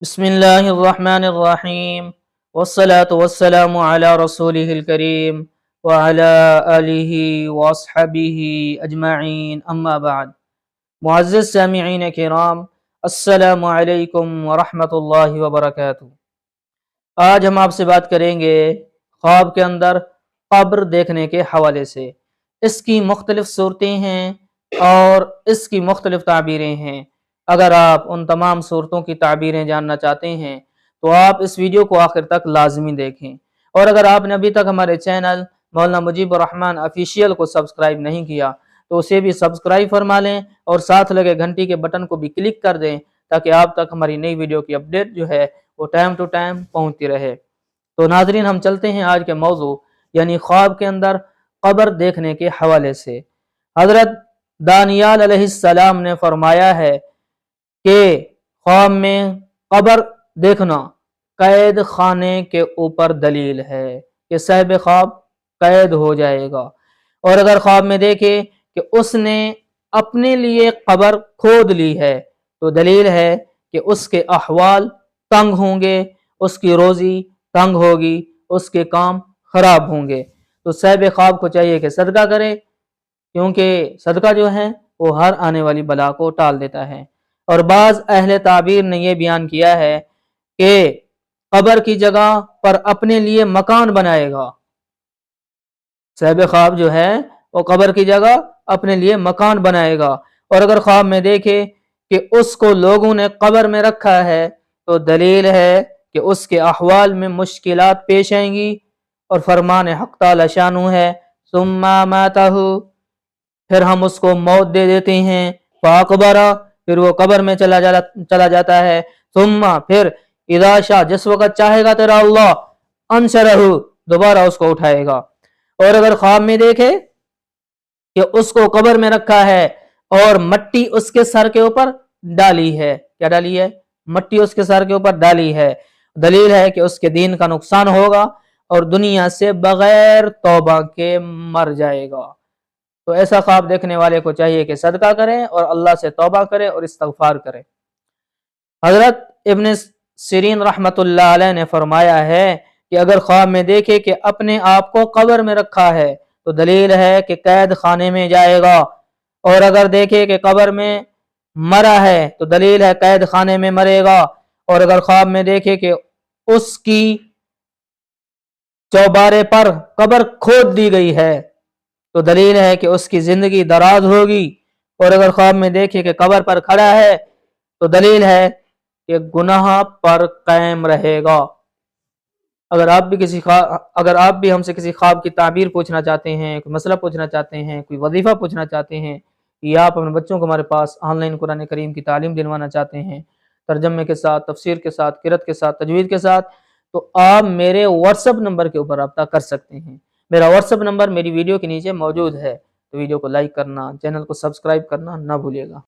بسم اللہ الرحمن الرحیم والصلاة والسلام علی رسولہ الکریم وعلی آلہ واصحابہ اجمعین اما بعد۔ معزز سامعین کرام، السلام علیکم ورحمۃ اللہ وبرکاتہ۔ آج ہم آپ سے بات کریں گے خواب کے اندر قبر دیکھنے کے حوالے سے۔ اس کی مختلف صورتیں ہیں اور اس کی مختلف تعبیریں ہیں۔ اگر آپ ان تمام صورتوں کی تعبیریں جاننا چاہتے ہیں تو آپ اس ویڈیو کو آخر تک لازمی دیکھیں، اور اگر آپ نے ابھی تک ہمارے چینل مولانا مجیب الرحمن آفیشیل کو سبسکرائب نہیں کیا تو اسے بھی سبسکرائب فرما لیں اور ساتھ لگے گھنٹی کے بٹن کو بھی کلک کر دیں تاکہ آپ تک ہماری نئی ویڈیو کی اپڈیٹ جو ہے وہ ٹائم ٹو ٹائم پہنچتی رہے۔ تو ناظرین، ہم چلتے ہیں آج کے موضوع یعنی خواب کے اندر قبر دیکھنے کے حوالے سے۔ حضرت دانیال علیہ السلام نے فرمایا ہے کہ خواب میں قبر دیکھنا قید خانے کے اوپر دلیل ہے کہ صاحب خواب قید ہو جائے گا، اور اگر خواب میں دیکھے کہ اس نے اپنے لیے قبر کھود لی ہے تو دلیل ہے کہ اس کے احوال تنگ ہوں گے، اس کی روزی تنگ ہوگی، اس کے کام خراب ہوں گے۔ تو صاحب خواب کو چاہیے کہ صدقہ کرے، کیونکہ صدقہ جو ہے وہ ہر آنے والی بلا کو ٹال دیتا ہے۔ اور بعض اہل تعبیر نے یہ بیان کیا ہے کہ قبر کی جگہ پر اپنے لیے مکان بنائے گا۔ صاحب خواب جو ہے وہ قبر کی جگہ اپنے لیے مکان بنائے گا، اور اگر خواب میں دیکھے کہ اس کو لوگوں نے قبر میں رکھا ہے تو دلیل ہے کہ اس کے احوال میں مشکلات پیش آئیں گی، اور فرمان حق تعالی شانہ ہے ثم ماتہ، پھر ہم اس کو موت دے دیتے ہیں، فاقبرہ، پھر وہ قبر میں چلا جاتا ہے، ثم پھر اذا شاء، جس وقت چاہے گا تیرا اللہ، انشرہ، دوبارہ اس کو اٹھائے گا۔ اور اگر خواب میں دیکھے کہ اس کو قبر میں رکھا ہے اور مٹی اس کے سر کے اوپر ڈالی ہے، کیا ڈالی ہے؟ مٹی اس کے سر کے اوپر ڈالی ہے، دلیل ہے کہ اس کے دین کا نقصان ہوگا اور دنیا سے بغیر توبہ کے مر جائے گا۔ تو ایسا خواب دیکھنے والے کو چاہیے کہ صدقہ کرے اور اللہ سے توبہ کرے اور استغفار کرے۔ حضرت ابن سیرین رحمت اللہ علیہ نے فرمایا ہے کہ اگر خواب میں دیکھے کہ اپنے آپ کو قبر میں رکھا ہے تو دلیل ہے کہ قید خانے میں جائے گا، اور اگر دیکھے کہ قبر میں مرا ہے تو دلیل ہے قید خانے میں مرے گا، اور اگر خواب میں دیکھے کہ اس کی چوبارے پر قبر کھود دی گئی ہے تو دلیل ہے کہ اس کی زندگی دراز ہوگی، اور اگر خواب میں دیکھے کہ قبر پر کھڑا ہے تو دلیل ہے کہ گناہ پر قائم رہے گا۔ اگر آپ بھی ہم سے کسی خواب کی تعبیر پوچھنا چاہتے ہیں، کوئی مسئلہ پوچھنا چاہتے ہیں، کوئی وظیفہ پوچھنا چاہتے ہیں، یا آپ اپنے بچوں کو ہمارے پاس آن لائن قرآن کریم کی تعلیم دلوانا چاہتے ہیں ترجمے کے ساتھ، تفسیر کے ساتھ، قرأت کے ساتھ، تجوید کے ساتھ، تو آپ میرے واٹس ایپ نمبر کے اوپر رابطہ کر سکتے ہیں۔ میرا واٹس ایپ نمبر میری ویڈیو کے نیچے موجود ہے، تو ویڈیو کو لائک کرنا، چینل کو سبسکرائب کرنا نہ بھولیے گا۔